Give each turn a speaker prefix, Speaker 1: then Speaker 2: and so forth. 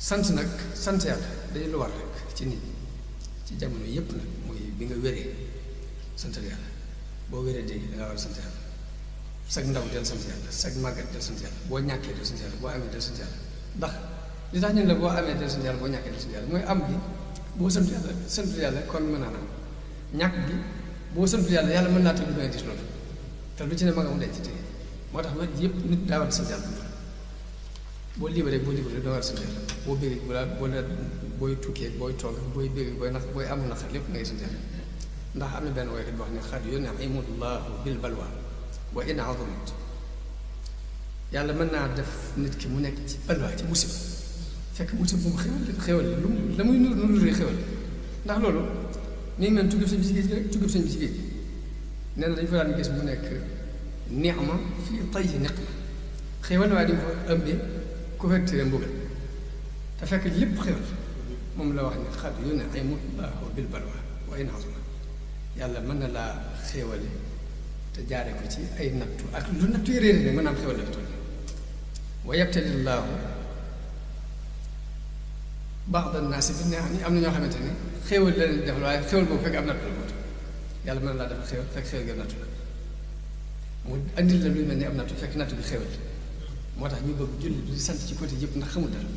Speaker 1: sant nag sant yàlla day lu war rek ci nit ñi ci jamono yépp nag muy bi nga wéree santal yàlla boo wéree dégg da nga war a sant yàlla sag ndaw del sant yàlla sag màggat del sant yàlla boo ñàkkee del sant yàlla boo amee del sant yàlla ndax li tax ñun la boo amee del sant yàlla boo ñàkkee del sant yàlla mooy am bi boo sant yàlla kon mën naa am ñàkk bi boo sant yàlla yàlla mën naa tëdd lu may gis loolu te lu ci ne ma nga mu denc tey moo tax wet yëpp nit daa war a sant yàlla boo liibaree doo war a sant yàlla boo bégee booy tukkee booy toog booy bégee booy amul naqar lépp ngay sant yàlla ndax am na benn woykat boo xam ne xad yun'imullahu bil balwa wa in azumat yàlla mën naa def nit ki mu nekk ci balwa ci musiba fekk musiba bu mu xewal lu la muy nur xewal ndax loolu mi ngi mel tuggib sëñ bi si géej gi rek tuggib sëñ bi si géej gi nee na dañu fa daan gis mu nekk ni'ma fii tayyi niqma xewal waaye di ko ëmbee couverture mbugal te fekk lépp xewal moom la wax ne xad yun'imullahu bil balwa wa in azumat yàlla mën na laa xéewale te jaare ko ci ay nattu ak lu nattu yi réer ne mën naa am xéewal dafa toll wa yabtalillaahu ba'da naasi bi am na ñoo xamante ne xéewal la leen defal waaye xéewal boobu fekk am nattu la moo tax yàlla mën na laa defal xéewal fekk xéewal gi am nattu la mu andil la luy mel ni am nattu fekk nattu bi xéewal moo tax ñu bëgg julli di sant ci côté yëpp ndax xamul dara